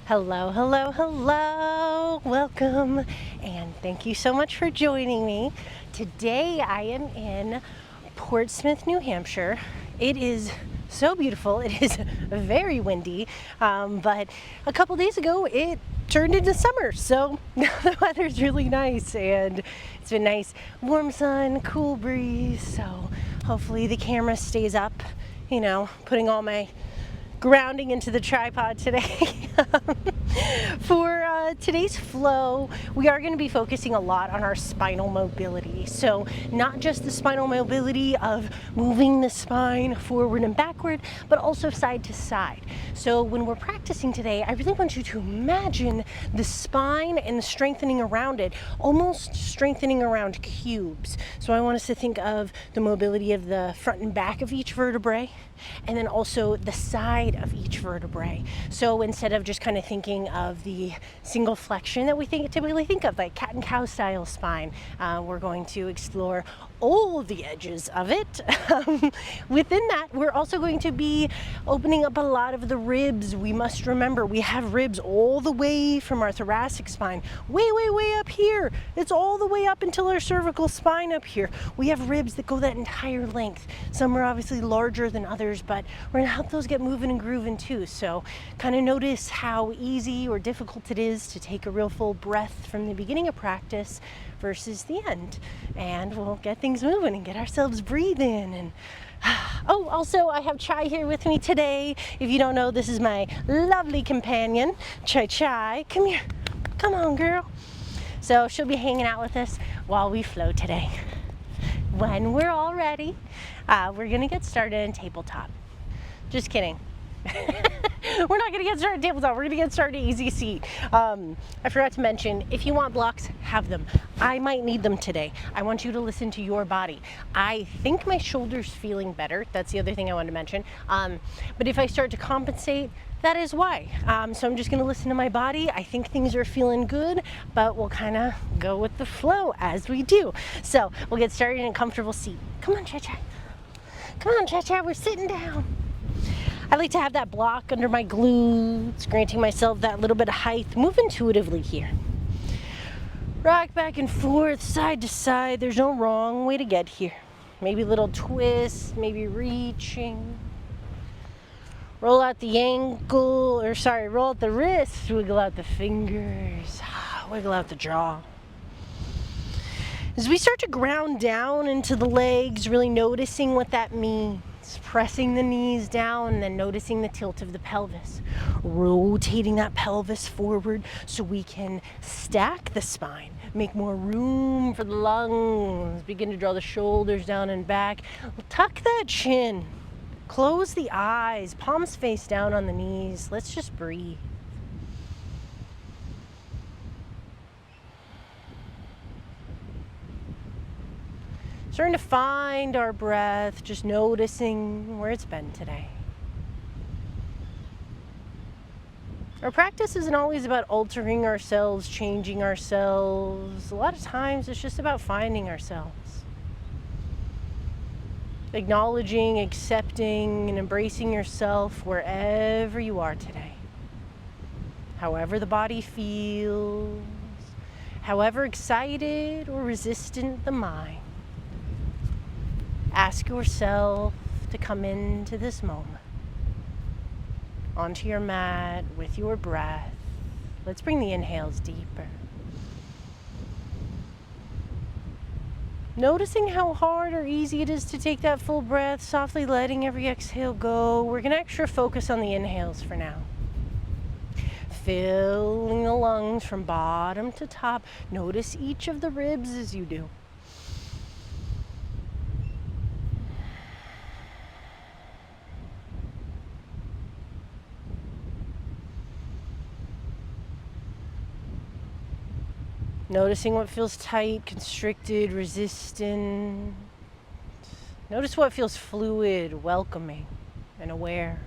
Hello, hello, hello. Welcome, and thank you so much for joining me. Today I am in Portsmouth, New Hampshire. It is so beautiful. It is very windy, but a couple days ago it turned into summer, so now the weather's really nice, and it's been nice, warm sun, cool breeze. So hopefully the camera stays up. Putting all my grounding into the tripod today. For today's flow, we are going to be focusing a lot on our spinal mobility. So not just the spinal mobility of moving the spine forward and backward, but also side to side. So when we're practicing today, I really want you to imagine the spine and the strengthening around it, almost strengthening around cubes. So I want us to think of the mobility of the front and back of each vertebrae, and then also the side of each vertebrae. So instead of just kind of thinking of the single flexion that we typically think of, like cat and cow style spine, we're going to explore all the edges of it. Within that, we're also going to be opening up a lot of the ribs. We must remember we have ribs all the way from our thoracic spine, way up here. It's all the way up until our cervical spine up here. We have ribs that go that entire length. Some are obviously larger than others, but we're gonna help those get moving and grooving too. So kind of notice how easy or difficult it is to take a real full breath from the beginning of practice versus the end, and we'll get things moving and get ourselves breathing. And oh, also I have Chai here with me today. If you don't know, this is my lovely companion, Chai. Come here, come on girl. So she'll be hanging out with us while we flow today. When we're all ready, we're gonna get started in tabletop. Just kidding. We're not going to get started tabletop. We're going to get started easy seat. I forgot to mention, if you want blocks, have them. I might need them today. I want you to listen to your body. I think my shoulder's feeling better. That's the other thing I wanted to mention. But if I start to compensate, that is why. So I'm just going to listen to my body. I think things are feeling good, but we'll kind of go with the flow as we do. So we'll get started in a comfortable seat. Come on, Cha-Cha. Come on, Cha-Cha. We're sitting down. I like to have that block under my glutes, granting myself that little bit of height. Move intuitively here. Rock back and forth, side to side. There's no wrong way to get here. Maybe a little twist, maybe reaching. Roll out the roll out the wrist, wiggle out the fingers, wiggle out the jaw. As we start to ground down into the legs, really noticing what that means. Pressing the knees down and then noticing the tilt of the pelvis. Rotating that pelvis forward so we can stack the spine. Make more room for the lungs. Begin to draw the shoulders down and back. Tuck that chin. Close the eyes. Palms face down on the knees. Let's just breathe. Starting to find our breath, just noticing where it's been today. Our practice isn't always about altering ourselves, changing ourselves. A lot of times it's just about finding ourselves. Acknowledging, accepting, and embracing yourself wherever you are today. However the body feels, however excited or resistant the mind. Ask yourself to come into this moment, onto your mat with your breath. Let's bring the inhales deeper. Noticing how hard or easy it is to take that full breath, softly letting every exhale go. We're going to extra focus on the inhales for now. Filling the lungs from bottom to top. Notice each of the ribs as you do. Noticing what feels tight, constricted, resistant. Notice what feels fluid, welcoming, and aware.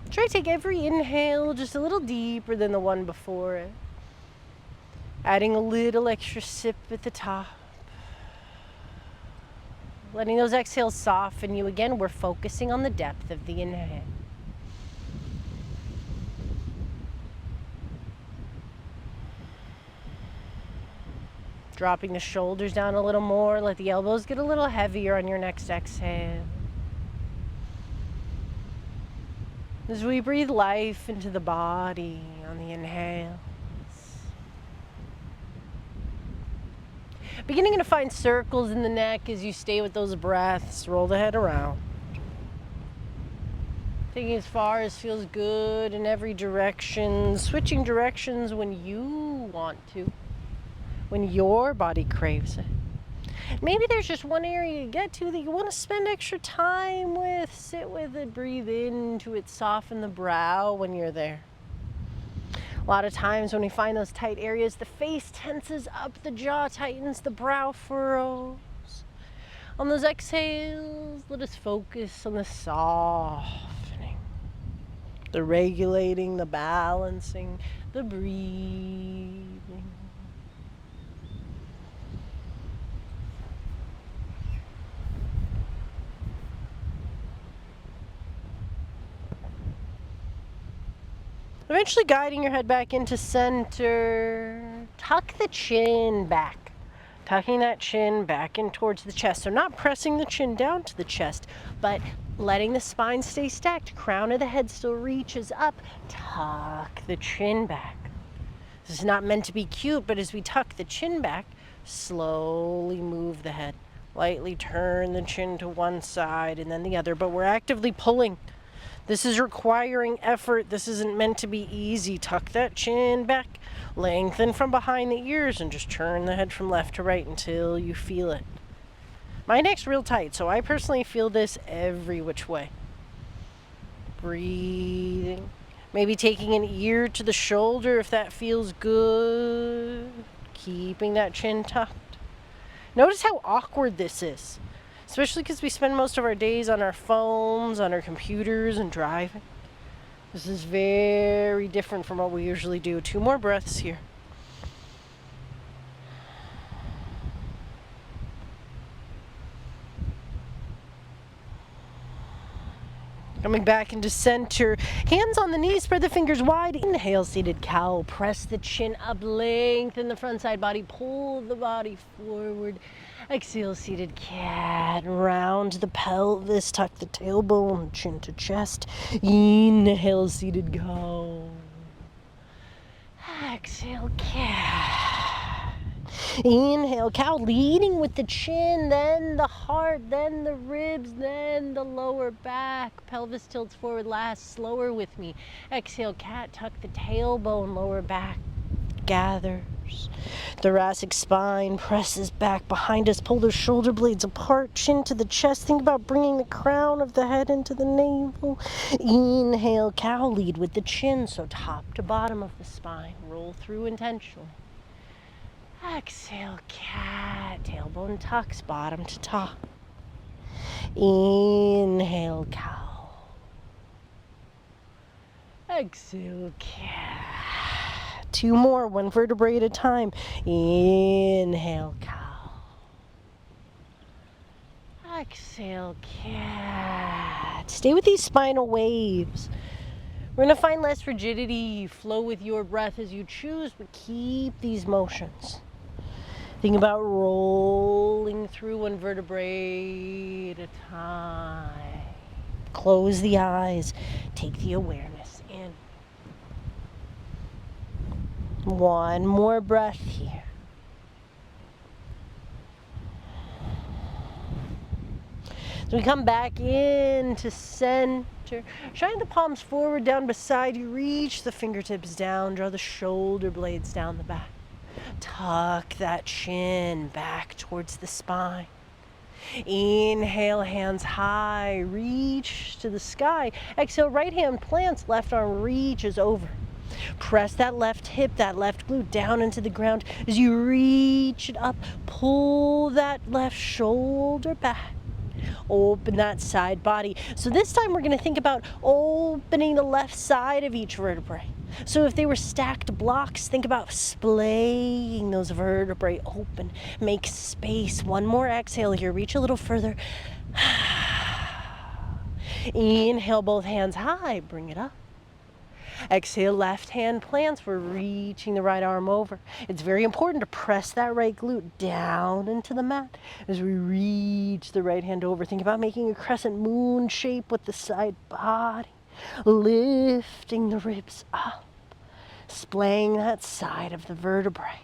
Try to take every inhale just a little deeper than the one before it. Adding a little extra sip at the top. Letting those exhales soften you. Again, we're focusing on the depth of the inhale. Dropping the shoulders down a little more. Let the elbows get a little heavier on your next exhale. As we breathe life into the body on the inhales. Beginning to find circles in the neck as you stay with those breaths. Roll the head around. Taking as far as feels good in every direction. Switching directions when you want to. When your body craves it. Maybe there's just one area you get to that you want to spend extra time with. Sit with it, breathe into it, soften the brow when you're there. A lot of times when we find those tight areas, the face tenses up, the jaw tightens, the brow furrows. On those exhales, let us focus on the softening, the regulating, the balancing, the breathing. Eventually guiding your head back into center. Tuck the chin back. Tucking that chin back in towards the chest. So not pressing the chin down to the chest, but letting the spine stay stacked. Crown of the head still reaches up. Tuck the chin back. This is not meant to be cute, but as we tuck the chin back, slowly move the head. Lightly turn the chin to one side and then the other, but we're actively pulling. This is requiring effort. This isn't meant to be easy. Tuck that chin back, lengthen from behind the ears, and just turn the head from left to right until you feel it. My neck's real tight, so I personally feel this every which way. Breathing. Maybe taking an ear to the shoulder if that feels good. Keeping that chin tucked. Notice how awkward this is. Especially because we spend most of our days on our phones, on our computers, and driving. This is very different from what we usually do. 2 more breaths here. Coming back into center. Hands on the knees, spread the fingers wide. Inhale, seated cow. Press the chin up, lengthen the front side body. Pull the body forward. Exhale, seated cat. Round the pelvis, tuck the tailbone, chin to chest. Inhale, seated cow. Exhale, cat. Inhale, cow, leading with the chin, then the heart, then the ribs, then the lower back. Pelvis tilts forward last, slower with me. Exhale, cat, tuck the tailbone, lower back gathers. Thoracic spine presses back behind us. Pull the shoulder blades apart, chin to the chest. Think about bringing the crown of the head into the navel. Inhale, cow, lead with the chin, so top to bottom of the spine. Roll through intentionally. Exhale, cat, tailbone tucks, bottom to top. Inhale, cow. Exhale, cat. 2 more, 1 vertebrae at a time. Inhale, cow. Exhale, cat. Stay with these spinal waves. We're going to find less rigidity. Flow with your breath as you choose, but keep these motions. Think about rolling through 1 vertebrae at a time. Close the eyes. Take the awareness in. 1 more breath here. So we come back into center. Shine the palms forward, down beside you. Reach the fingertips down. Draw the shoulder blades down the back. Tuck that chin back towards the spine. Inhale, hands high. Reach to the sky. Exhale, right hand plants. Left arm reaches over. Press that left hip, that left glute down into the ground. As you reach it up, pull that left shoulder back. Open that side body. So this time we're going to think about opening the left side of each vertebrae. So if they were stacked blocks, think about splaying those vertebrae open. Make space. 1 more exhale here. Reach a little further. Inhale, both hands high. Bring it up. Exhale, left hand plants. We're reaching the right arm over. It's very important to press that right glute down into the mat as we reach the right hand over. Think about making a crescent moon shape with the side body, lifting the ribs up, splaying that side of the vertebrae.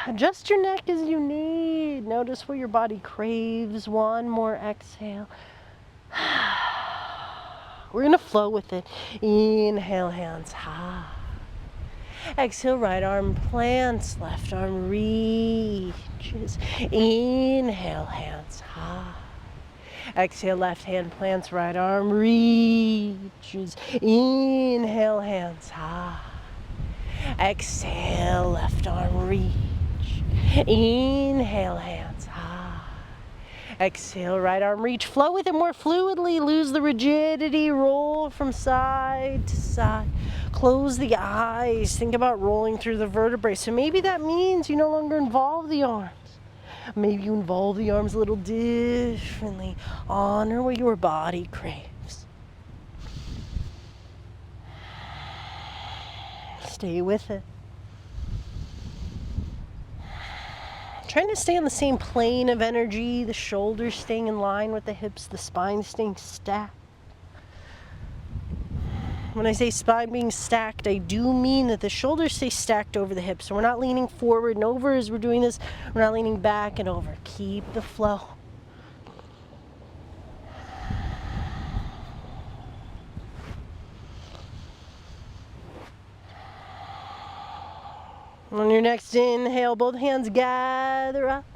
Adjust your neck as you need. Notice what your body craves. One more exhale. We're going to flow with it. Inhale, hands high. Exhale, right arm plants, left arm reaches. Inhale, hands high. Exhale, left hand plants, right arm reaches. Inhale, hands high. Exhale, left arm reach. Inhale, hands high. Exhale, right arm reach. Flow with it more fluidly. Lose the rigidity. Roll from side to side. Close the eyes. Think about rolling through the vertebrae. So maybe that means you no longer involve the arms. Maybe you involve the arms a little differently. Honor what your body craves. Stay with it. Trying to stay on the same plane of energy, the shoulders staying in line with the hips, the spine staying stacked. When I say spine being stacked, I do mean that the shoulders stay stacked over the hips. So we're not leaning forward and over as we're doing this. We're not leaning back and over. Keep the flow. On your next inhale, both hands gather up.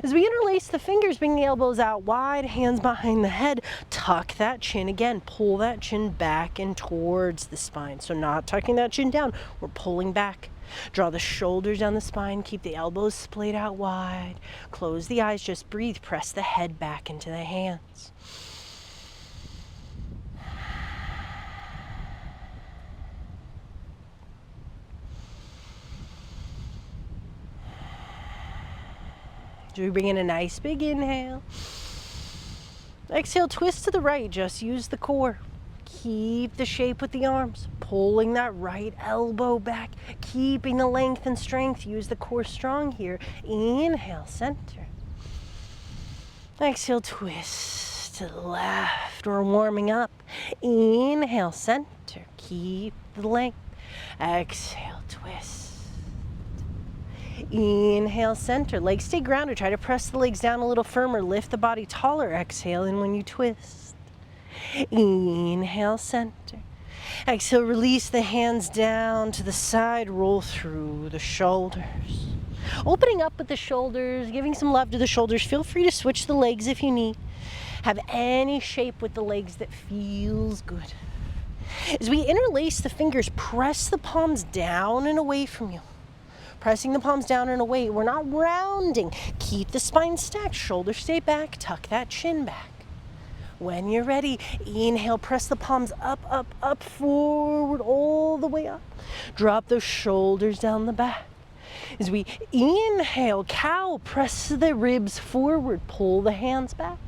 As we interlace the fingers, bring the elbows out wide, hands behind the head. Tuck that chin again. Pull that chin back and towards the spine. So not tucking that chin down, we're pulling back. Draw the shoulders down the spine. Keep the elbows splayed out wide. Close the eyes, just breathe. Press the head back into the hands. So we bring in a nice big inhale. Exhale, twist to the right. Just use the core. Keep the shape with the arms. Pulling that right elbow back. Keeping the length and strength. Use the core strong here. Inhale, center. Exhale, twist to the left. We're warming up. Inhale, center. Keep the length. Exhale, twist. Inhale, center. Legs stay grounded. Try to press the legs down a little firmer. Lift the body taller. Exhale in when you twist. Inhale, center. Exhale, release the hands down to the side. Roll through the shoulders. Opening up with the shoulders, giving some love to the shoulders. Feel free to switch the legs if you need. Have any shape with the legs that feels good. As we interlace the fingers, press the palms down and away from you. Pressing the palms down and away. We're not rounding. Keep the spine stacked. Shoulders stay back. Tuck that chin back. When you're ready, inhale, press the palms up, up, up, forward, all the way up. Drop those shoulders down the back. As we inhale, cow, press the ribs forward. Pull the hands back.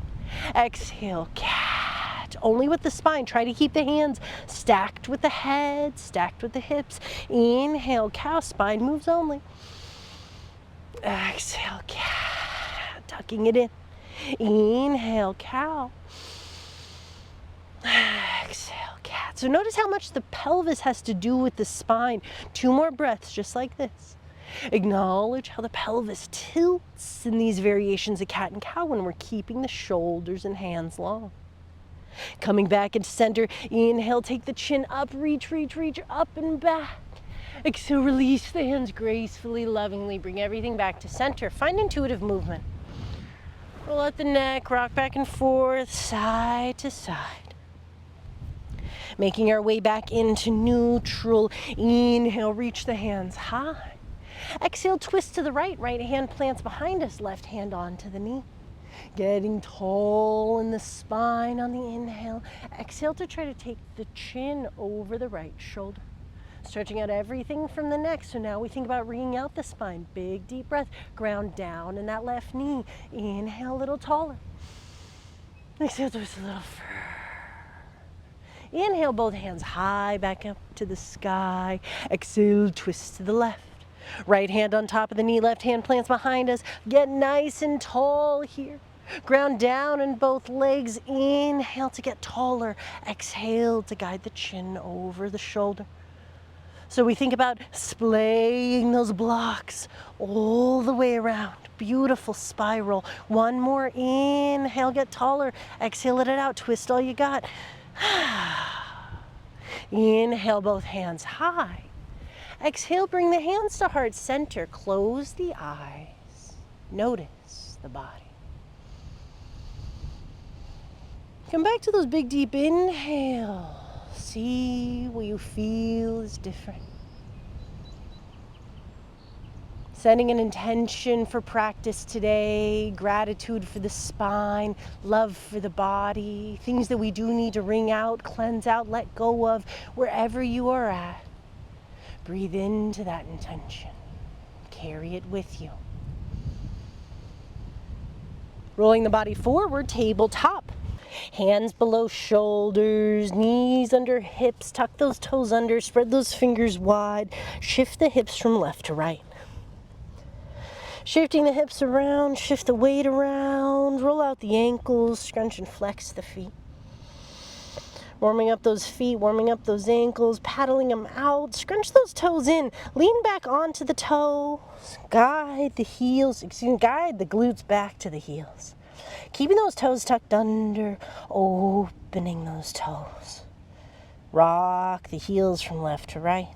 Exhale, cat. Only with the spine. Try to keep the hands stacked with the head, stacked with the hips. Inhale, cow, spine moves only. Exhale, cat, tucking it in. Inhale, cow. Exhale, cat. So notice how much the pelvis has to do with the spine. 2 more breaths, just like this. Acknowledge how the pelvis tilts in these variations of cat and cow when we're keeping the shoulders and hands long. Coming back into center, inhale, take the chin up, reach, reach, reach, up and back. Exhale, release the hands gracefully, lovingly, bring everything back to center. Find intuitive movement. Roll out the neck, rock back and forth, side to side. Making our way back into neutral. Inhale, reach the hands high. Exhale, twist to the right, right hand plants behind us, left hand onto the knee. Getting tall in the spine on the inhale. Exhale to try to take the chin over the right shoulder. Stretching out everything from the neck. So now we think about wringing out the spine. Big deep breath. Ground down in that left knee. Inhale a little taller. Exhale, twist a little further. Inhale, both hands high back up to the sky. Exhale, twist to the left. Right hand on top of the knee, left hand plants behind us. Get nice and tall here. Ground down in both legs. Inhale to get taller. Exhale to guide the chin over the shoulder. So we think about splaying those blocks all the way around. Beautiful spiral. One more. Inhale, get taller. Exhale, let it out. Twist all you got. Inhale, both hands high. Exhale, bring the hands to heart center. Close the eyes. Notice the body. Come back to those big deep inhales. See what you feel is different. Setting an intention for practice today, gratitude for the spine, love for the body, things that we do need to wring out, cleanse out, let go of, wherever you are at. Breathe into that intention. Carry it with you. Rolling the body forward, tabletop. Hands below shoulders, knees under hips, tuck those toes under, spread those fingers wide, shift the hips from left to right. Shifting the hips around, shift the weight around, roll out the ankles, scrunch and flex the feet. Warming up those feet, warming up those ankles, paddling them out, scrunch those toes in, lean back onto the toes, guide the glutes back to the heels. Keeping those toes tucked under, opening those toes. Rock the heels from left to right.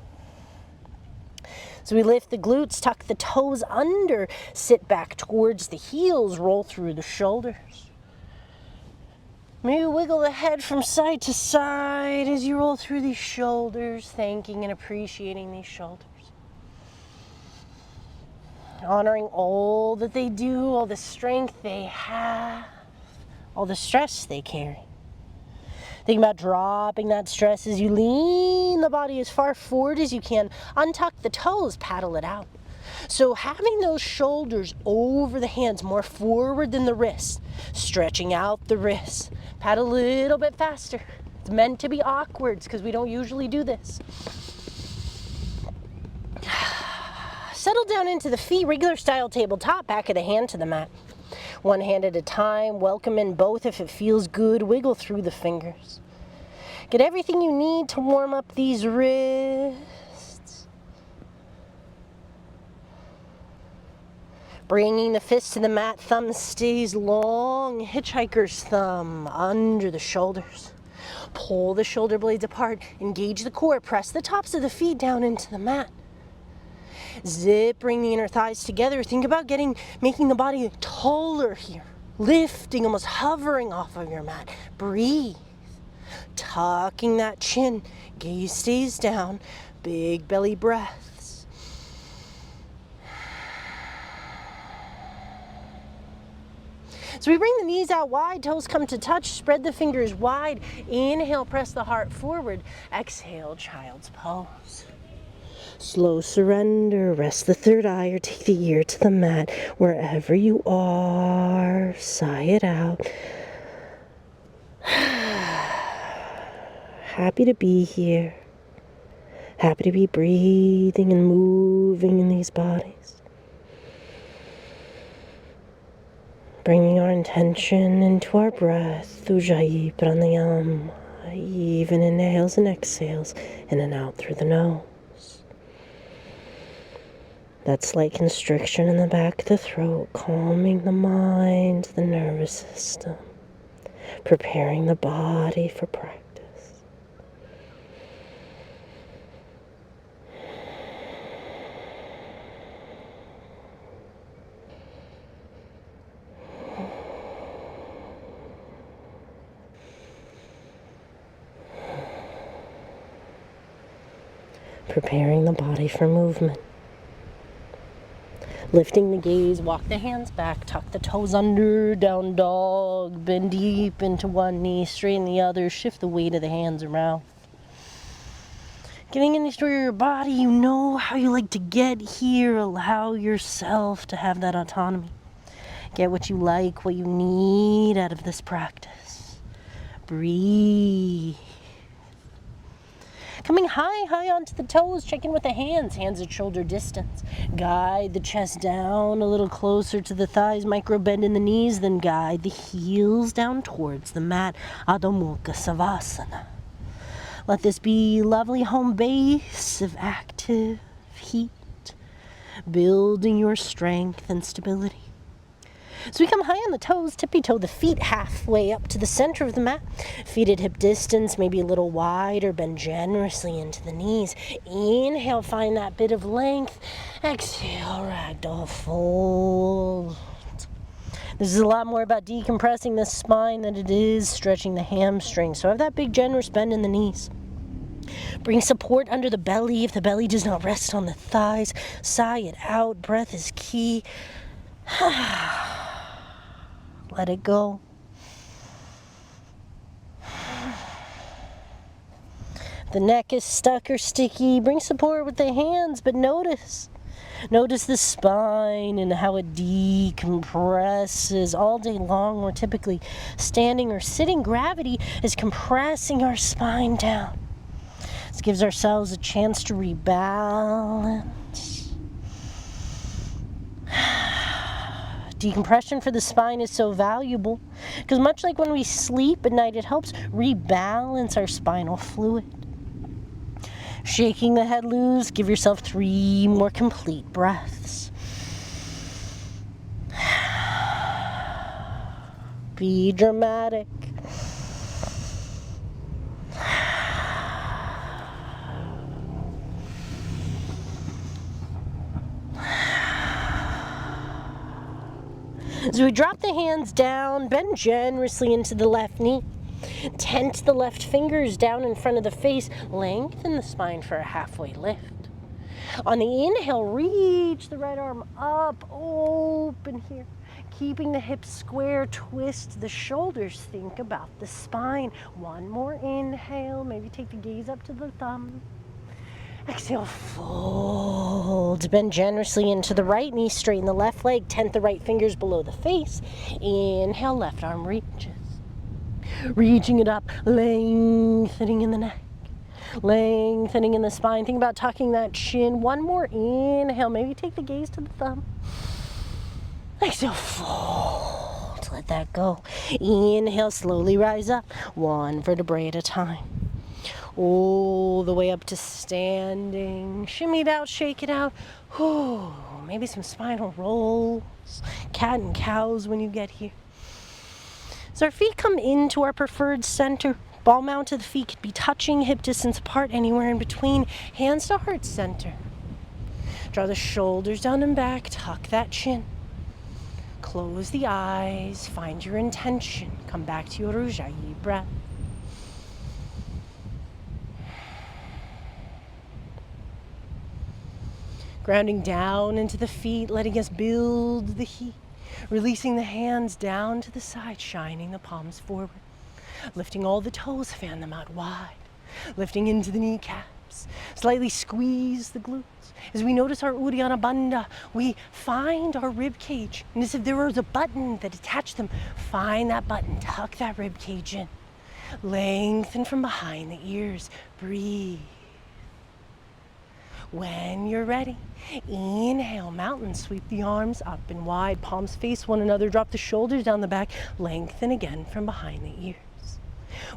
So we lift the glutes, tuck the toes under, sit back towards the heels, roll through the shoulders. Maybe wiggle the head from side to side as you roll through these shoulders, thanking and appreciating these shoulders. Honoring all that they do, all the strength they have, all the stress they carry. Think about dropping that stress as you lean the body as far forward as you can. Untuck the toes, paddle it out. So having those shoulders over the hands, more forward than the wrists, stretching out the wrists. Paddle a little bit faster. It's meant to be awkward because we don't usually do this. Settle down into the feet, regular style tabletop, back of the hand to the mat. One hand at a time, welcome in both if it feels good, wiggle through the fingers. Get everything you need to warm up these wrists. Bringing the fist to the mat, thumb stays long, hitchhiker's thumb under the shoulders. Pull the shoulder blades apart, engage the core, press the tops of the feet down into the mat. Zip, bring the inner thighs together. Think about making the body taller here. Lifting, almost hovering off of your mat. Breathe. Tucking that chin. Gaze stays down. Big belly breaths. So we bring the knees out wide, toes come to touch, spread the fingers wide. Inhale, press the heart forward. Exhale, child's pose. Slow surrender, rest the third eye or take the ear to the mat. Wherever you are, sigh it out. Happy to be here. Happy to be breathing and moving in these bodies. Bringing our intention into our breath. Ujjayi pranayam. Even inhales and exhales, in and out through the nose. That slight constriction in the back of the throat, calming the mind, the nervous system, preparing the body for practice. Preparing the body for movement. Lifting the gaze, walk the hands back, tuck the toes under, down dog, bend deep into one knee, straighten the other, shift the weight of the hands around. Getting into your body, you know how you like to get here, allow yourself to have that autonomy. Get what you like, what you need out of this practice. Breathe. Coming high onto the toes, check in with the hands at shoulder distance. Guide the chest down a little closer to the thighs, micro bend in the knees, then guide the heels down towards the mat. Adho Mukha Savasana. Let this be lovely home base of active heat, building your strength and stability. So we come high on the toes, tippy-toe the feet halfway up to the center of the mat. Feet at hip distance, maybe a little wider, bend generously into the knees. Inhale, find that bit of length. Exhale, ragdoll fold. This is a lot more about decompressing the spine than it is stretching the hamstrings. So have that big generous bend in the knees. Bring support under the belly if the belly does not rest on the thighs. Sigh it out. Breath is key. Let it go. The neck is stuck or sticky. Bring support with the hands, but notice the spine and how it decompresses. All day long, we're typically standing or sitting. Gravity is compressing our spine down. This gives ourselves a chance to rebalance. Decompression for the spine is so valuable because much like when we sleep at night, it helps rebalance our spinal fluid. Shaking the head loose, give yourself 3 more complete breaths. Be dramatic. As we drop the hands down, bend generously into the left knee. Tent the left fingers down in front of the face. Lengthen the spine for a halfway lift. On the inhale, reach the right arm up, open here. Keeping the hips square, twist the shoulders. Think about the spine. One more inhale. Maybe take the gaze up to the thumb. Exhale, fold. Bend generously into the right knee, straighten the left leg, tent the right fingers below the face. Inhale, left arm reaches. Reaching it up, lengthening in the neck, lengthening in the spine. Think about tucking that chin. One more inhale, maybe take the gaze to the thumb. Exhale, fold. Let that go. Inhale, slowly rise up, one vertebrae at a time. All the way up to standing. Shimmy it out, shake it out. Ooh, maybe some spinal rolls. Cat and cows when you get here. As our feet come into our preferred center, ball mount to the feet could be touching, hip distance apart, anywhere in between. Hands to heart center. Draw the shoulders down and back, tuck that chin. Close the eyes, find your intention. Come back to your Ujjayi breath. Grounding down into the feet, letting us build the heat. Releasing the hands down to the side, shining the palms forward. Lifting all the toes, fan them out wide. Lifting into the kneecaps. Slightly squeeze the glutes. As we notice our Uddiyana Bandha, we find our rib cage. And as if there was a button that attached them, find that button, tuck that rib cage in. Lengthen from behind the ears. Breathe. When you're ready, inhale, mountain, sweep the arms up and wide, palms face one another, drop the shoulders down the back, lengthen again from behind the ears.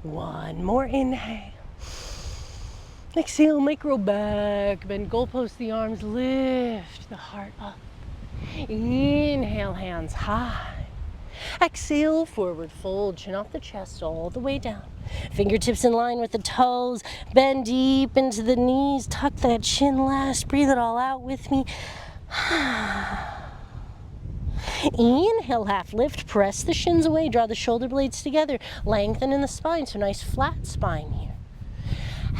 One more inhale. Exhale, micro back, bend, goalpost the arms, lift the heart up. Inhale, hands high. Exhale, forward fold, chin off the chest all the way down. Fingertips in line with the toes. Bend deep into the knees. Tuck that chin last. Breathe it all out with me. Inhale, half lift. Press the shins away. Draw the shoulder blades together. Lengthen in the spine. So nice flat spine here.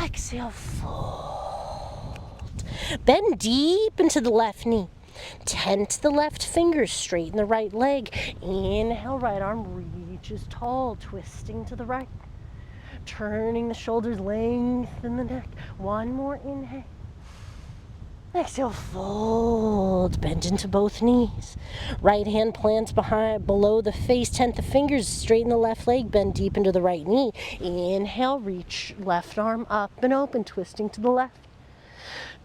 Exhale, fold. Bend deep into the left knee. Tent the left fingers, straighten the right leg. Inhale, right arm reaches tall, twisting to the right. Turning the shoulders, lengthen the neck. One more inhale. Exhale, fold, bend into both knees. Right hand plants below the face, tent the fingers, straighten the left leg, bend deep into the right knee. Inhale, reach left arm up and open, twisting to the left.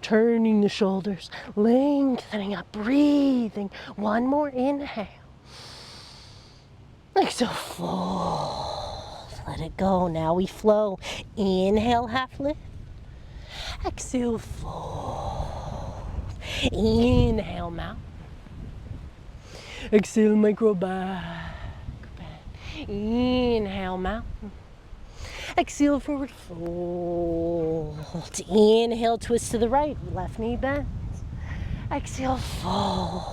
Turning the shoulders, lengthening up, breathing. One more inhale. Exhale, fold, let it go. Now we flow. Inhale, half lift. Exhale, fold. Inhale, mount. Exhale, micro back bend. Inhale, mount. Exhale, forward fold. Inhale, twist to the right. Left knee bends. Exhale, fold.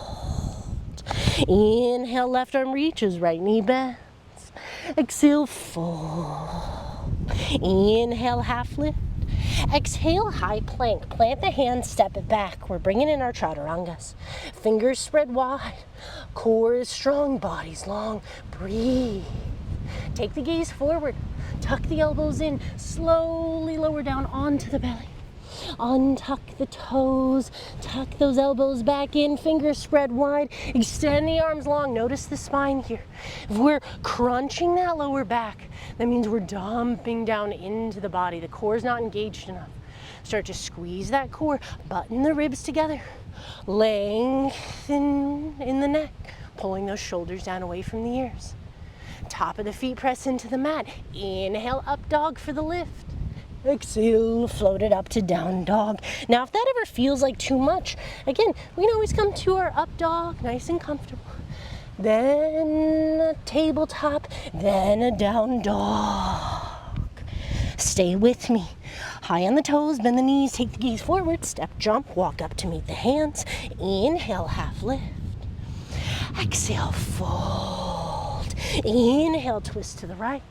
Inhale, left arm reaches. Right knee bends. Exhale, fold. Inhale, half lift. Exhale, high plank. Plant the hands, step it back. We're bringing in our chaturangas. Fingers spread wide. Core is strong, body's long. Breathe. Take the gaze forward. Tuck the elbows in. Slowly lower down onto the belly. Untuck the toes. Tuck those elbows back in. Fingers spread wide. Extend the arms long. Notice the spine here. If we're crunching that lower back, that means we're dumping down into the body. The core is not engaged enough. Start to squeeze that core. Button the ribs together. Lengthen in the neck. Pulling those shoulders down away from the ears. Top of the feet press into the mat. Inhale, up dog for the lift. Exhale, float it up to down dog. Now, if that ever feels like too much, again, we can always come to our up dog, nice and comfortable. Then a tabletop, then a down dog. Stay with me. High on the toes, bend the knees, take the gaze forward, step, jump, walk up to meet the hands. Inhale, half lift. Exhale, fold. Inhale, twist to the right.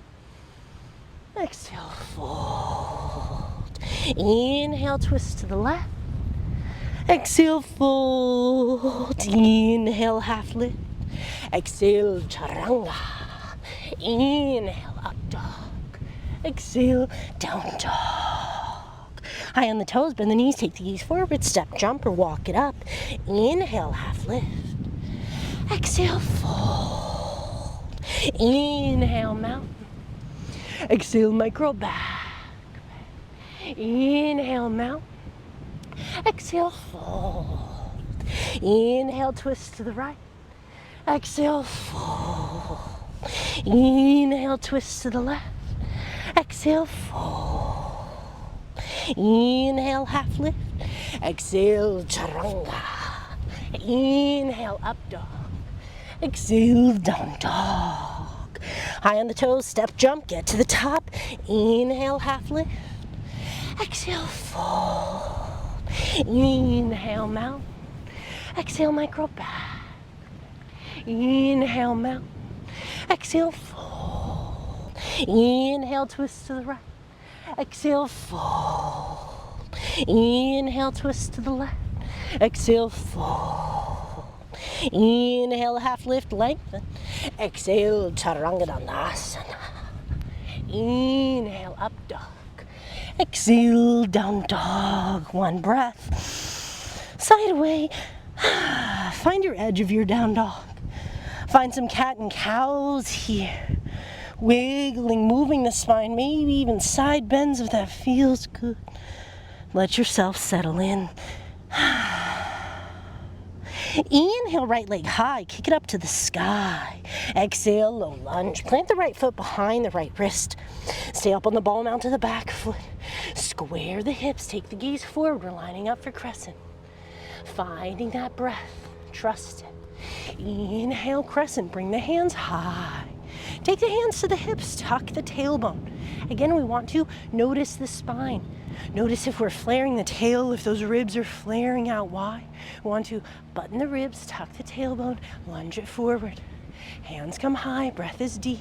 Exhale, fold. Inhale, twist to the left. Exhale, fold. Inhale, half lift. Exhale, chaturanga. Inhale, up dog. Exhale, down dog. High on the toes, bend the knees, take the gaze forward, step, jump, or walk it up. Inhale, half lift. Exhale, fold. Inhale, mountain. Exhale, micro back. Inhale, mount. Exhale, fold. Inhale, twist to the right. Exhale, fold. Inhale, twist to the left. Exhale, fold. Inhale, half lift. Exhale, chaturanga. Inhale, up dog. Exhale, down dog. High on the toes, step, jump, get to the top. Inhale, half lift. Exhale, fold. Inhale, mount. Exhale, micro back. Inhale, mount. Exhale, fold. Inhale, twist to the right. Exhale, fold. Inhale, twist to the left. Exhale, fold. Inhale, half lift, lengthen. Exhale, chaturanga dandasana. Inhale, up dog. Exhale, down dog. One breath. Side away. Find your edge of your down dog. Find some cat and cows here. Wiggling, moving the spine, maybe even side bends if that feels good. Let yourself settle in. Inhale, right leg high, kick it up to the sky. Exhale, low lunge. Plant the right foot behind the right wrist. Stay up on the ball mount to the back foot. Square the hips, take the gaze forward. We're lining up for crescent. Finding that breath, trust it. Inhale, crescent, bring the hands high. Take the hands to the hips, tuck the tailbone. Again, we want to notice the spine. Notice if we're flaring the tail, if those ribs are flaring out wide. We want to button the ribs, tuck the tailbone, lunge it forward. Hands come high, breath is deep.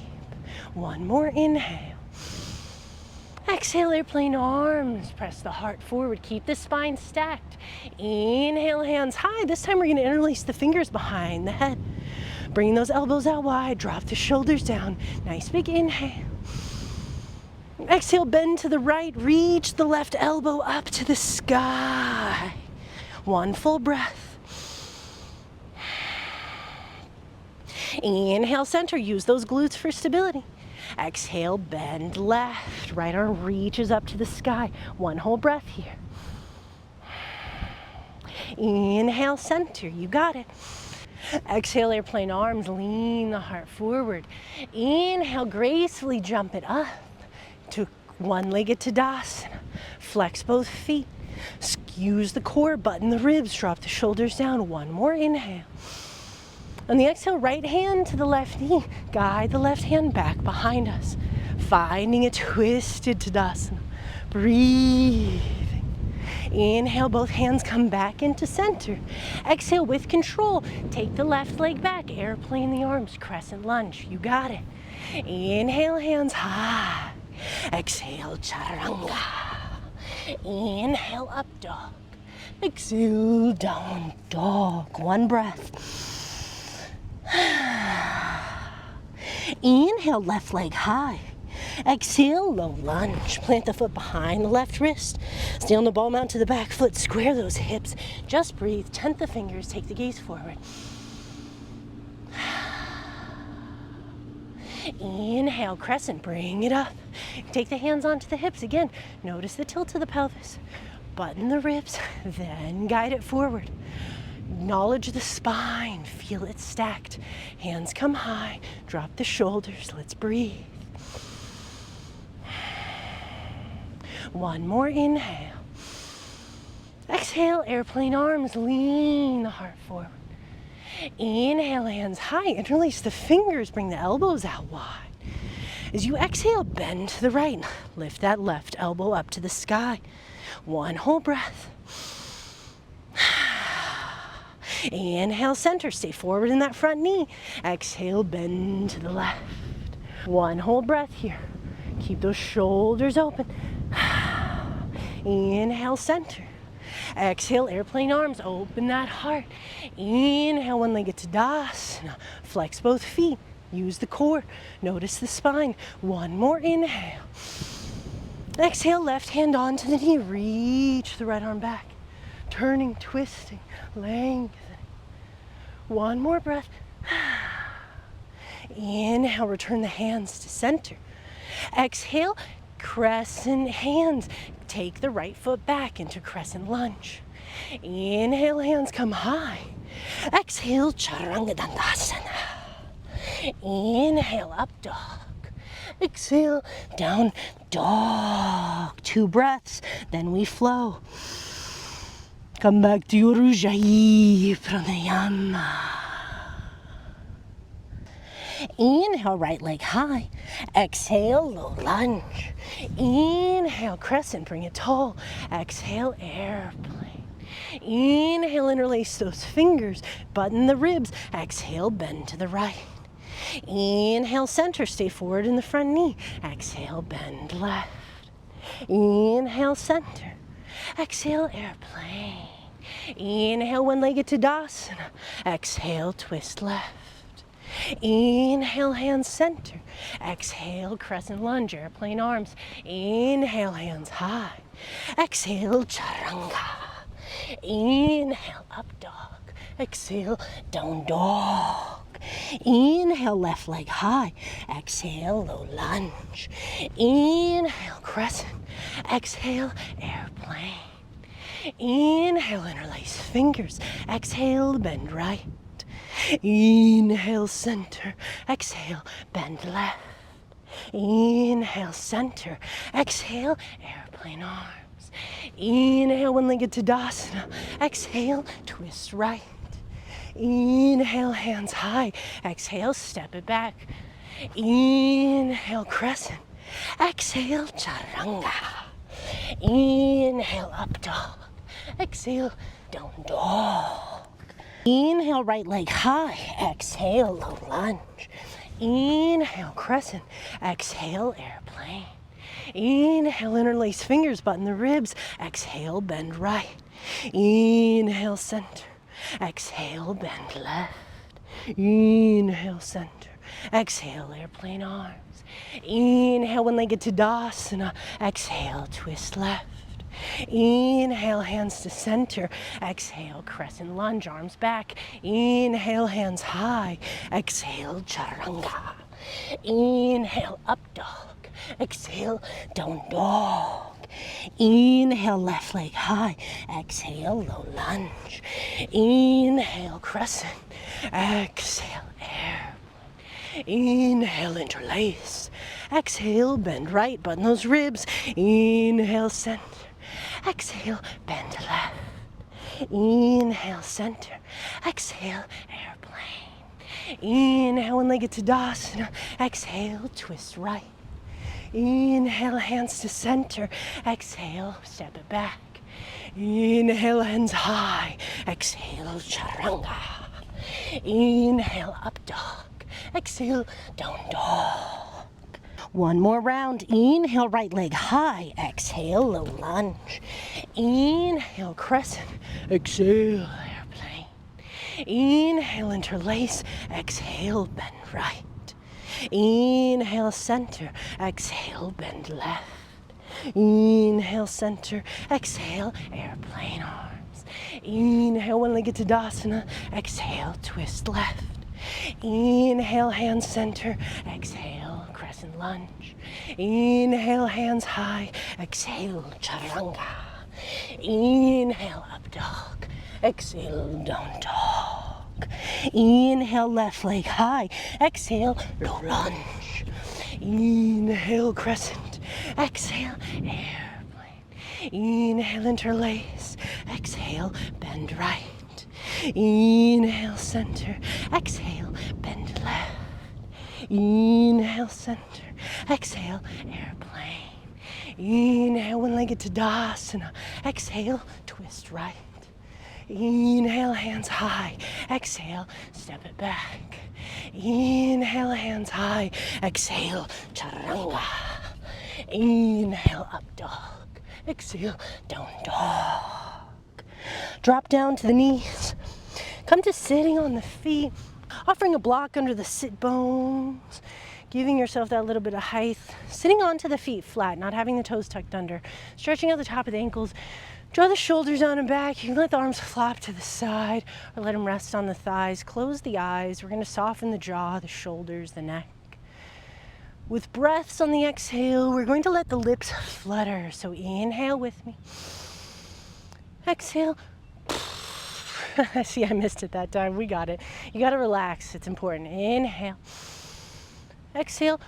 One more inhale. Exhale, airplane arms. Press the heart forward. Keep the spine stacked. Inhale, hands high. This time we're going to interlace the fingers behind the head. Bring those elbows out wide. Drop the shoulders down. Nice big inhale. Exhale, bend to the right. Reach the left elbow up to the sky. One full breath. Inhale, center. Use those glutes for stability. Exhale, bend left. Right arm reaches up to the sky. One whole breath here. Inhale, center. You got it. Exhale, airplane arms. Lean the heart forward. Inhale, gracefully jump it up to one-legged Tadasana. Flex both feet. Use the core, button the ribs, drop the shoulders down. One more inhale. On the exhale, right hand to the left knee. Guide the left hand back behind us. Finding a twisted Tadasana. Breathing. Inhale, both hands come back into center. Exhale with control. Take the left leg back. Airplane the arms. Crescent lunge. You got it. Inhale, hands high. Exhale, chaturanga. Inhale, up dog. Exhale, down dog. One breath. Inhale, left leg high. Exhale, low lunge. Plant the foot behind the left wrist. Stay on the ball mount to the back foot. Square those hips. Just breathe. Tent the fingers. Take the gaze forward. Inhale, crescent. Bring it up. Take the hands onto the hips. Again, notice the tilt of the pelvis. Button the ribs, then guide it forward. Acknowledge the spine. Feel it stacked. Hands come high. Drop the shoulders. Let's breathe. One more inhale. Exhale, airplane arms. Lean the heart forward. Inhale, hands high. Interlace the fingers. Bring the elbows out wide. As you exhale, bend to the right. Lift that left elbow up to the sky. One whole breath. Inhale, center. Stay forward in that front knee. Exhale, bend to the left. One whole breath here. Keep those shoulders open. Inhale, center. Exhale, airplane arms. Open that heart. Inhale, one-legged Tadasana. Flex both feet. Use the core. Notice the spine. One more inhale. Exhale, left hand onto the knee. Reach the right arm back. Turning, twisting, lengthening. One more breath. Inhale, return the hands to center. Exhale, crescent hands. Take the right foot back into crescent lunge. Inhale, hands come high. Exhale, chaturanga dandasana. Inhale, up dog. Exhale, down dog. 2 breaths, then we flow. Come back to your Ujjayi pranayama. Inhale, right leg high. Exhale, low lunge. Inhale, crescent, bring it tall. Exhale, airplane. Inhale, interlace those fingers. Button the ribs. Exhale, bend to the right. Inhale, center, stay forward in the front knee. Exhale, bend left. Inhale, center. Exhale, airplane. Inhale, one-legged Tadasana. Exhale, twist left. Inhale, hands center. Exhale, crescent lunge, airplane arms. Inhale, hands high. Exhale, chaturanga. Inhale, up dog. Exhale, down dog. Inhale, left leg high. Exhale, low lunge. Inhale, crescent. Exhale, airplane. Inhale, interlace fingers. Exhale, bend right. Inhale, center. Exhale, bend left. Inhale, center. Exhale, airplane arms. Inhale, one-legged Tadasana. Exhale, twist right. Inhale, hands high. Exhale, step it back. Inhale, crescent. Exhale, chaturanga. Inhale, up dog. Exhale, down dog. Inhale, right leg high. Exhale, low lunge. Inhale, crescent. Exhale, airplane. Inhale, interlace fingers, button the ribs. Exhale, bend right. Inhale, center. Exhale, bend left. Inhale, center. Exhale, airplane arms. Inhale, one-legged Tadasana. Exhale, twist left. Inhale, hands to center. Exhale, crescent lunge, arms back. Inhale, hands high. Exhale, chaturanga. Inhale, up dog. Exhale, down dog. Inhale, left leg high. Exhale, low lunge. Inhale, crescent. Exhale, air. Inhale, interlace. Exhale, bend right, button those ribs. Inhale, center. Exhale, bend left. Inhale, center. Exhale, airplane. Inhale, one-legged Tadasana. Exhale, twist right. Inhale, hands to center. Exhale, step it back. Inhale, hands high. Exhale, chaturanga. Inhale, up dog. Exhale, down dog. One more round. Inhale, right leg high. Exhale, low lunge. Inhale, crescent. Exhale, airplane. Inhale, interlace. Exhale, bend right. Inhale, center. Exhale, bend left. Inhale, center. Exhale, airplane arms. Inhale, one-legged Tadasana. Exhale, twist left. Inhale, hands center. Exhale, crescent lunge. Inhale, hands high. Exhale, chaturanga. Inhale, up dog. Exhale, down dog. Inhale, left leg high. Exhale, low lunge. Inhale, crescent. Exhale, airplane. Inhale, interlace. Exhale, bend right. Inhale, center. Exhale, bend left. Inhale, center. Exhale, airplane. Inhale, one-legged Tadasana. Exhale, twist right. Inhale, hands high. Exhale, step it back. Inhale, hands high. Exhale, chaturanga. Inhale, up dog. Exhale, down dog. Drop down to the knees. Come to sitting on the feet, offering a block under the sit bones, giving yourself that little bit of height. Sitting onto the feet flat, not having the toes tucked under. Stretching out the top of the ankles. Draw the shoulders down and back. You can let the arms flop to the side or let them rest on the thighs. Close the eyes. We're going to soften the jaw, the shoulders, the neck. With breaths on the exhale, we're going to let the lips flutter. So inhale with me. Exhale. See, I missed it that time. We got it. You got to relax. It's important. Inhale. Exhale.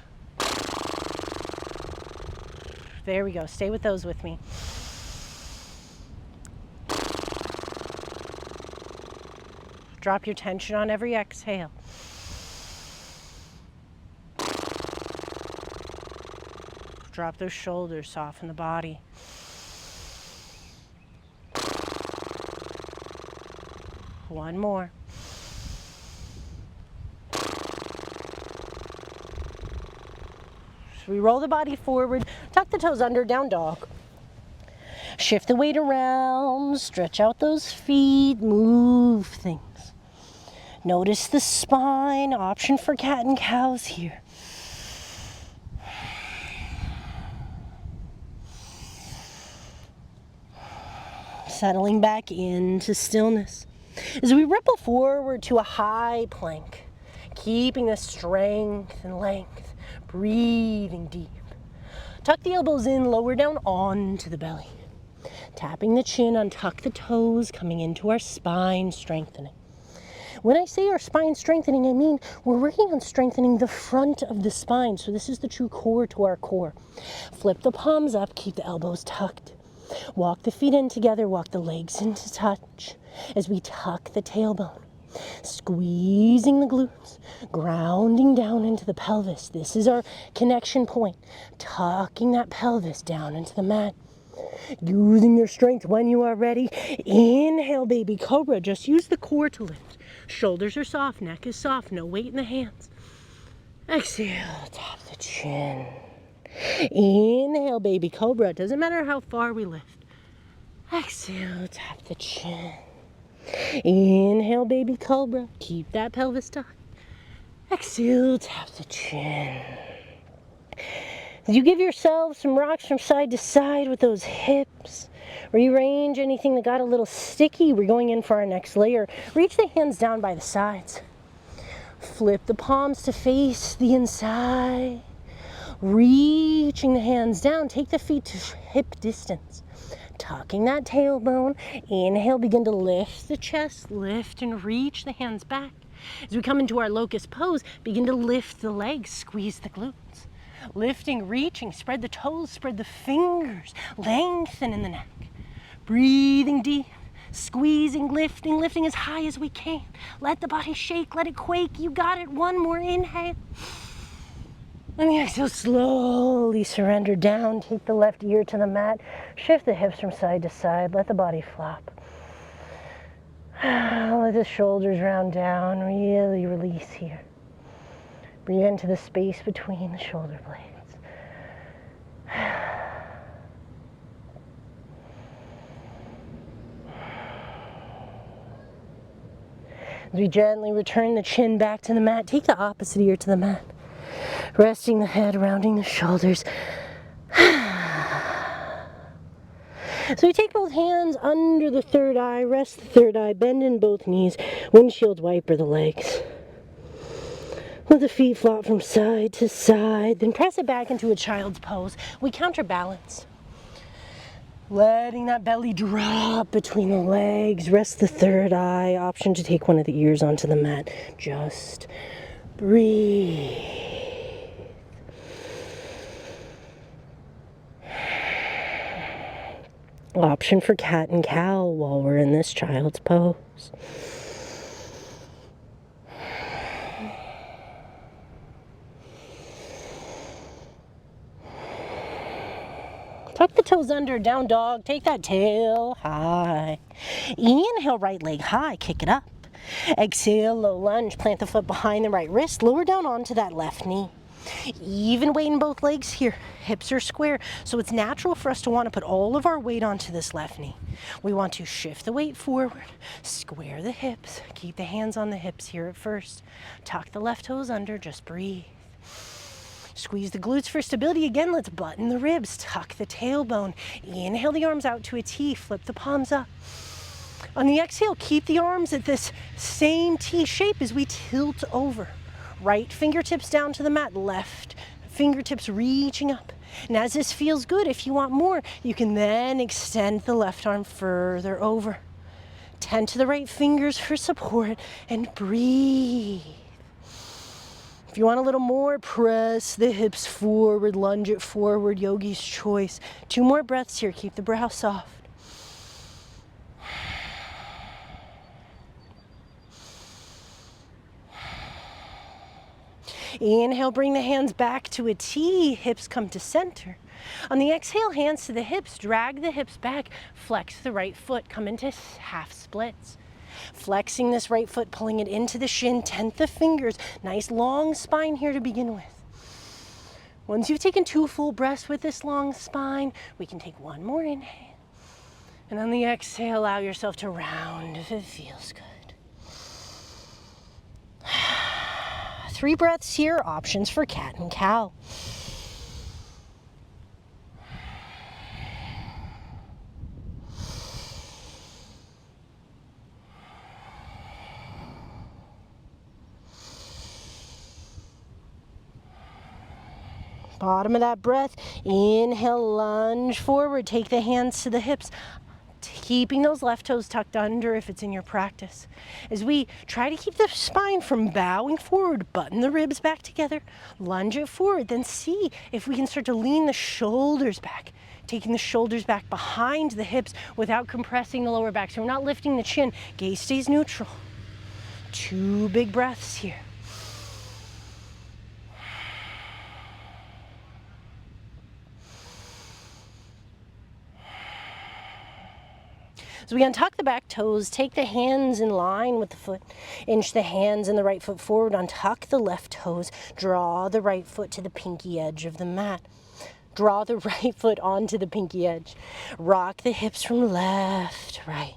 There we go. Stay with those with me. Drop your tension on every exhale. Drop those shoulders, soften the body. One more. So we roll the body forward, tuck the toes under, down dog. Shift the weight around, stretch out those feet, move things. Notice the spine, option for cat and cows here. Settling back into stillness. As we ripple forward to a high plank, keeping the strength and length, breathing deep. Tuck the elbows in, lower down onto the belly. Tapping the chin, untuck the toes, coming into our spine, strengthening. When I say our spine strengthening, I mean we're working on strengthening the front of the spine. So this is the true core to our core. Flip the palms up, keep the elbows tucked. Walk the feet in together, walk the legs into touch as we tuck the tailbone. Squeezing the glutes, grounding down into the pelvis. This is our connection point. Tucking that pelvis down into the mat. Using your strength when you are ready. Inhale, baby cobra. Just use the core to lift. Shoulders are soft, neck is soft, no weight in the hands. Exhale, tap the chin. Inhale, baby cobra. It doesn't matter how far we lift. Exhale, tap the chin. Inhale, baby cobra. Keep that pelvis tucked. Exhale, tap the chin. As you give yourself some rocks from side to side with those hips, rearrange anything that got a little sticky. We're going in for our next layer. Reach the hands down by the sides. Flip the palms to face the inside. Reaching the hands down, take the feet to hip distance. Tucking that tailbone. Inhale, begin to lift the chest, lift and reach the hands back. As we come into our locust pose, begin to lift the legs, squeeze the glutes. Lifting, reaching, spread the toes, spread the fingers, lengthen in the neck. Breathing deep, squeezing, lifting as high as we can. Let the body shake, let it quake. You got it. One more inhale. And the exhale, slowly surrender down. Take the left ear to the mat. Shift the hips from side to side. Let the body flop. Let the shoulders round down. Really release here. Breathe into the space between the shoulder blades. As we gently return the chin back to the mat, take the opposite ear to the mat. Resting the head, rounding the shoulders. So we take both hands under the third eye, rest the third eye, bend in both knees, windshield wiper the legs. Let the feet flop from side to side, then press it back into a child's pose. We counterbalance. Letting that belly drop between the legs, rest the third eye, option to take one of the ears onto the mat. Just breathe. Option for cat and cow while we're in this child's pose. Tuck the toes under, down dog, take that tail high. Inhale, right leg high, kick it up. Exhale, low lunge, plant the foot behind the right wrist, lower down onto that left knee. Even weight in both legs here. Hips are square, so it's natural for us to want to put all of our weight onto this left knee. We want to shift the weight forward, square the hips, keep the hands on the hips here at first. Tuck the left toes under, just breathe. Squeeze the glutes for stability. Again, let's button the ribs, tuck the tailbone. Inhale the arms out to a T, flip the palms up. On the exhale, keep the arms at this same T shape as we tilt over. Right fingertips down to the mat, left fingertips reaching up. And as this feels good, if you want more, you can then extend the left arm further over. Tend to the right fingers for support and breathe. If you want a little more, press the hips forward, lunge it forward, yogi's choice. 2 more breaths here, keep the brow soft. Inhale, bring the hands back to a T, hips come to center. On the exhale, hands to the hips, drag the hips back, flex the right foot, come into half splits. Flexing this right foot, pulling it into the shin, tent the fingers. Nice long spine here to begin with. Once you've taken 2 full breaths with this long spine, we can take 1 more inhale. And on the exhale, allow yourself to round if it feels good. 3 breaths here, options for cat and cow. Bottom of that breath, inhale, lunge forward, take the hands to the hips, keeping those left toes tucked under if it's in your practice. As we try to keep the spine from bowing forward, button the ribs back together, lunge it forward, then see if we can start to lean the shoulders back, taking the shoulders back behind the hips without compressing the lower back. So we're not lifting the chin, gaze stays neutral. 2 big breaths here. So we untuck the back toes, take the hands in line with the foot, inch the hands and the right foot forward, untuck the left toes, draw the right foot to the pinky edge of the mat. Draw the right foot onto the pinky edge. Rock the hips from left to right.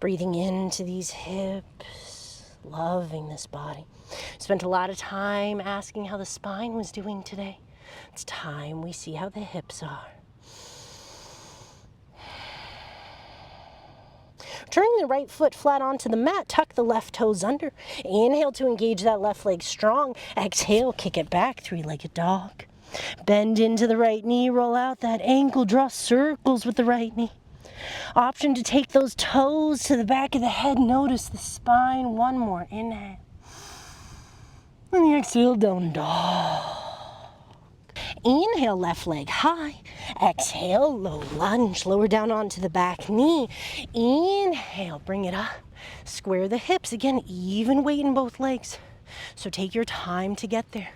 Breathing into these hips, loving this body. Spent a lot of time asking how the spine was doing today. It's time we see how the hips are. Turning the right foot flat onto the mat, tuck the left toes under. Inhale to engage that left leg strong. Exhale, kick it back, three-legged dog. Bend into the right knee, roll out that ankle, draw circles with the right knee. Option to take those toes to the back of the head. Notice the spine. One more. Inhale. And the exhale, down dog. Inhale, left leg high. Exhale, low lunge. Lower down onto the back knee. Inhale, bring it up. Square the hips. Again, even weight in both legs. So take your time to get there.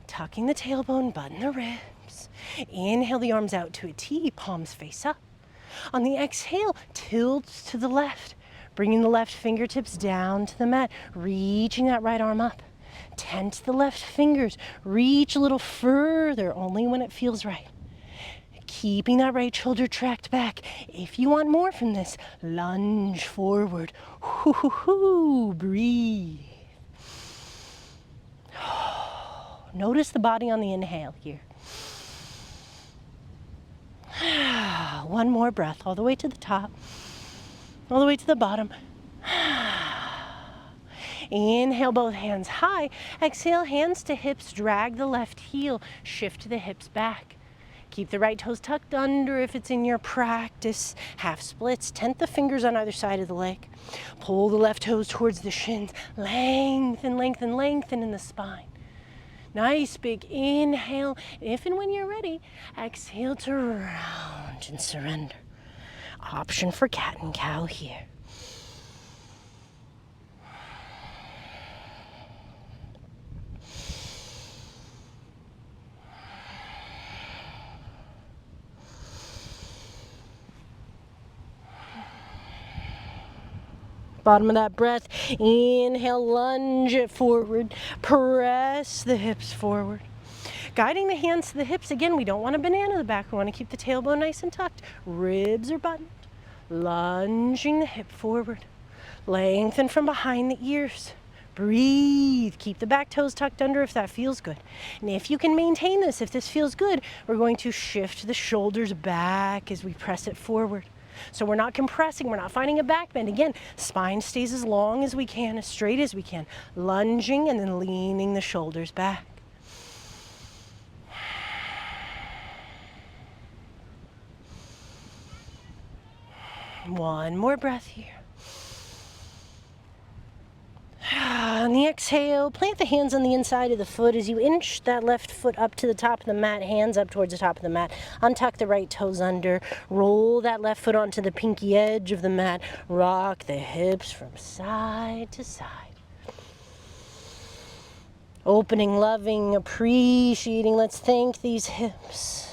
Tucking the tailbone, button the ribs. Inhale the arms out to a T, palms face up. On the exhale, tilt to the left. Bringing the left fingertips down to the mat, reaching that right arm up. Tense the left fingers, reach a little further, only when it feels right. Keeping that right shoulder tracked back. If you want more from this, lunge forward. Breathe. Notice the body on the inhale here. One more breath, all the way to the top, all the way to the bottom. Inhale, both hands high. Exhale, hands to hips, drag the left heel, shift the hips back. Keep the right toes tucked under if it's in your practice. Half splits, tent the fingers on either side of the leg. Pull the left toes towards the shins. Lengthen, lengthen, lengthen in the spine. Nice big inhale. If and when you're ready, exhale to round and surrender. Option for cat and cow here. Bottom of that breath, inhale, lunge it forward, press the hips forward. Guiding the hands to the hips, again, we don't want a banana the back, we want to keep the tailbone nice and tucked. Ribs are buttoned, lunging the hip forward. Lengthen from behind the ears. Breathe, keep the back toes tucked under if that feels good. And if you can maintain this, if this feels good, we're going to shift the shoulders back as we press it forward. So we're not compressing, we're not finding a back bend. Again, spine stays as long as we can, as straight as we can. Lunging and then leaning the shoulders back. One more breath here. On the exhale, plant the hands on the inside of the foot as you inch that left foot up to the top of the mat, hands up towards the top of the mat. Untuck the right toes under. Roll that left foot onto the pinky edge of the mat. Rock the hips from side to side. Opening, loving, appreciating. Let's thank these hips.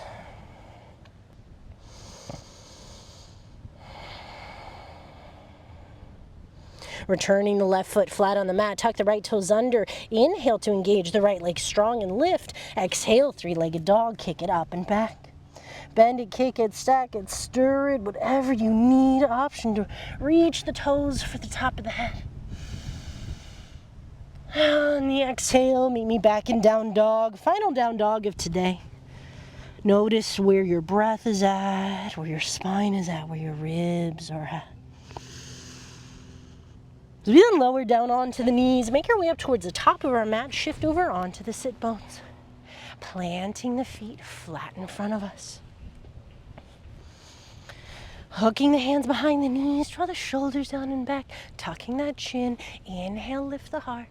Returning the left foot flat on the mat, tuck the right toes under. Inhale to engage the right leg strong and lift. Exhale, three-legged dog, kick it up and back. Bend it, kick it, stack it, stir it, whatever you need. Option to reach the toes for the top of the head. On the exhale, meet me back in down dog. Final down dog of today. Notice where your breath is at, where your spine is at, where your ribs are at. As we then lower down onto the knees, make our way up towards the top of our mat, shift over onto the sit bones. Planting the feet flat in front of us. Hooking the hands behind the knees, draw the shoulders down and back, tucking that chin. Inhale, lift the heart.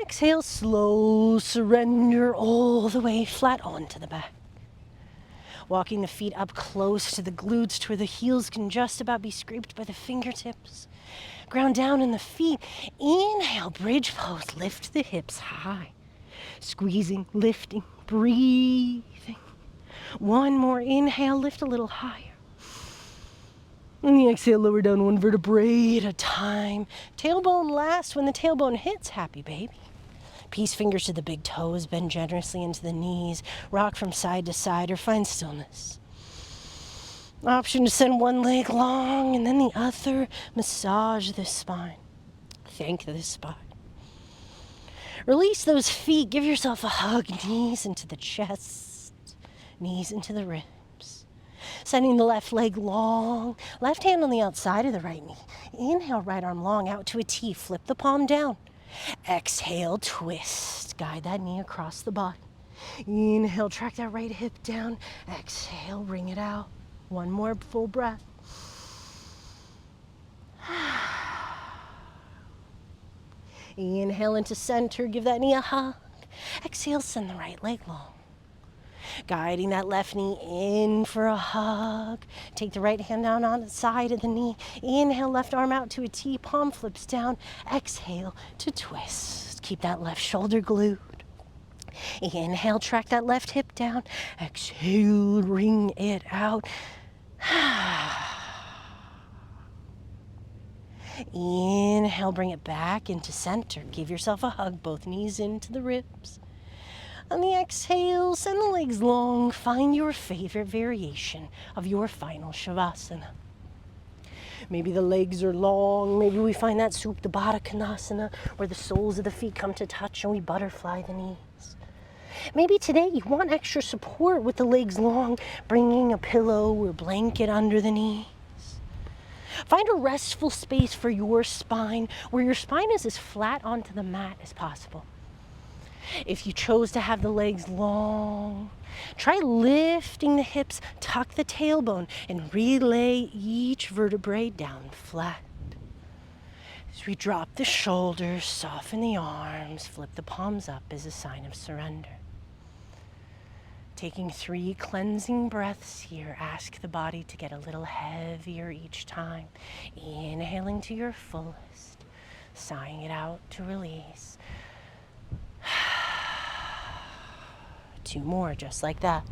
Exhale, slow surrender all the way flat onto the back. Walking the feet up close to the glutes to where the heels can just about be scraped by the fingertips. Ground down in the feet. Inhale, bridge pose. Lift the hips high. Squeezing, lifting, breathing. One more inhale, lift a little higher. And the exhale, lower down one vertebrae at a time. Tailbone last. When the tailbone hits, happy baby. Peace fingers to the big toes. Bend generously into the knees. Rock from side to side or find stillness. Option to send one leg long and then the other. Massage this spine. Thank this spine. Release those feet. Give yourself a hug. Knees into the chest. Knees into the ribs. Sending the left leg long. Left hand on the outside of the right knee. Inhale, right arm long out to a T. Flip the palm down. Exhale, twist. Guide that knee across the body. Inhale, track that right hip down. Exhale, bring it out. One more full breath. Inhale into center, give that knee a hug. Exhale, send the right leg long. Guiding that left knee in for a hug. Take the right hand down on the side of the knee. Inhale, left arm out to a T, palm flips down. Exhale to twist. Keep that left shoulder glued. Inhale, track that left hip down. Exhale, bring it out. Inhale, bring it back into center. Give yourself a hug, both knees into the ribs. On the exhale, send the legs long. Find your favorite variation of your final Shavasana. Maybe the legs are long. Maybe we find that Supta Baddha Konasana where the soles of the feet come to touch and we butterfly the knees. Maybe today you want extra support with the legs long, bringing a pillow or blanket under the knees. Find a restful space for your spine where your spine is as flat onto the mat as possible. If you chose to have the legs long, try lifting the hips, tuck the tailbone, and relay each vertebrae down flat. As we drop the shoulders, soften the arms, flip the palms up as a sign of surrender. Taking 3 cleansing breaths here, ask the body to get a little heavier each time. Inhaling to your fullest, sighing it out to release. 2 more, just like that.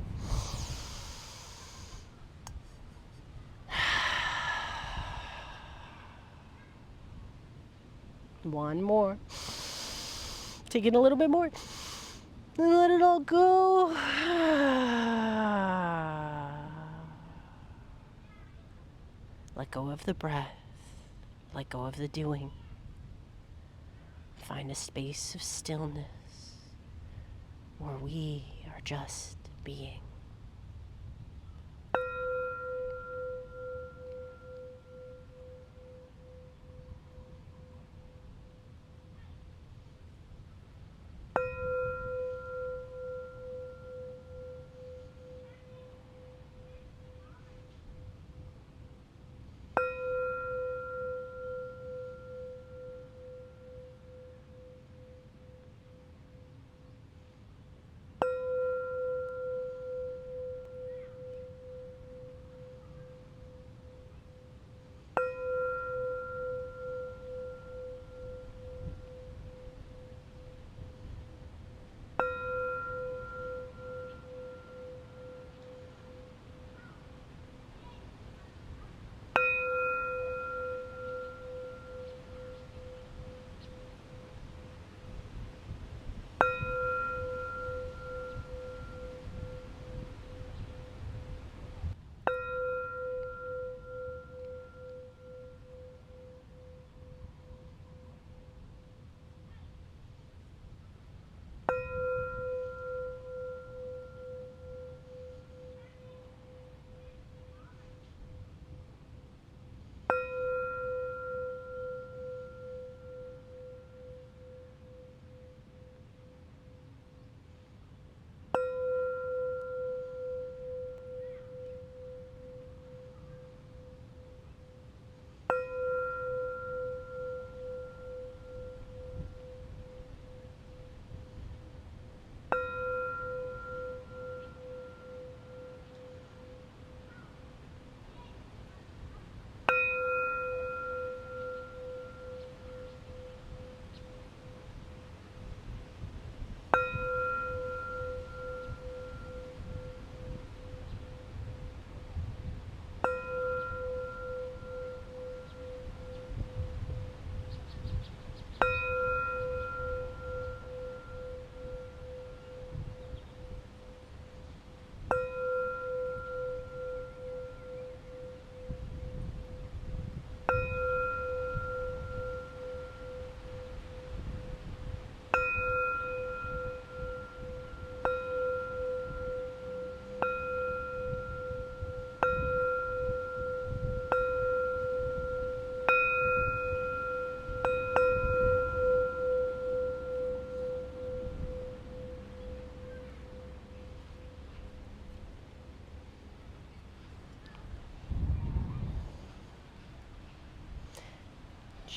One more. Take it a little bit more. And let it all go. Let go of the breath. Let go of the doing. Find a space of stillness where we are just being.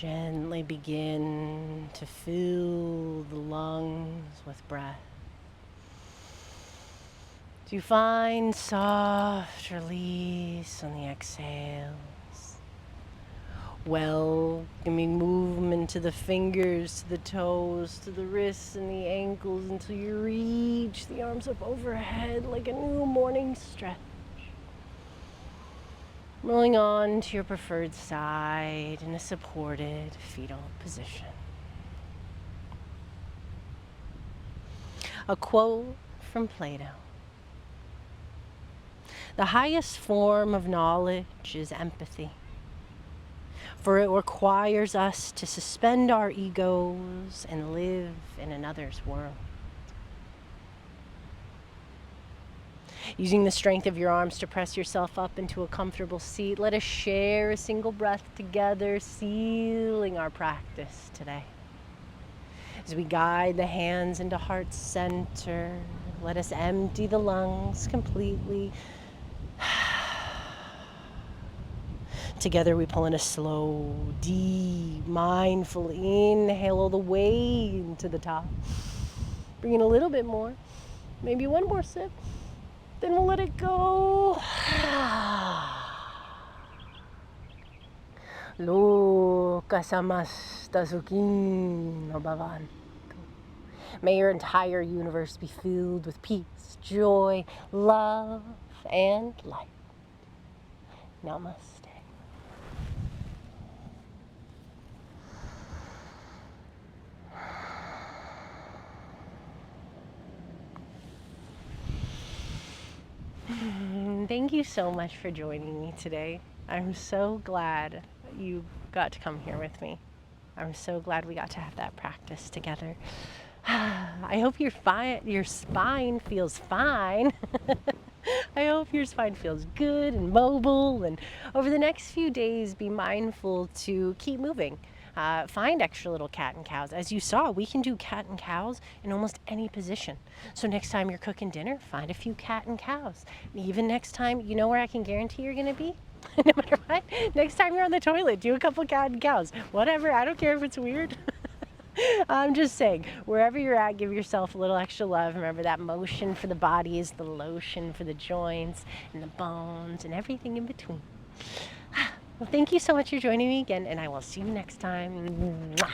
Gently begin to fill the lungs with breath. Do you find soft release on the exhales? Welcoming movement to the fingers, to the toes, to the wrists and the ankles until you reach the arms up overhead like a new morning stretch. Rolling on to your preferred side in a supported fetal position. A quote from Plato. The highest form of knowledge is empathy, for it requires us to suspend our egos and live in another's world. Using the strength of your arms to press yourself up into a comfortable seat, let us share a single breath together, sealing our practice today. As we guide the hands into heart center, let us empty the lungs completely. Together we pull in a slow, deep, mindful inhale all the way into the top. Bring in a little bit more, maybe one more sip. Then we'll let it go. Lokasamasta Sukhino Bhavantu. May your entire universe be filled with peace, joy, love, and light. Namaste. Thank you so much for joining me today. I'm so glad you got to come here with me. I'm so glad we got to have that practice together. I hope your spine feels fine. I hope your spine feels good and mobile, and over the next few days be mindful to keep moving. Find extra little cat and cows. As you saw, we can do cat and cows in almost any position. So next time you're cooking dinner, find a few cat and cows. Even next time, you know where I can guarantee you're gonna be? No matter what, next time you're on the toilet, do a couple cat and cows. Whatever, I don't care if it's weird. I'm just saying, wherever you're at, give yourself a little extra love. Remember that motion for the body is the lotion for the joints and the bones and everything in between. Well, thank you so much for joining me again, and I will see you next time. Mwah.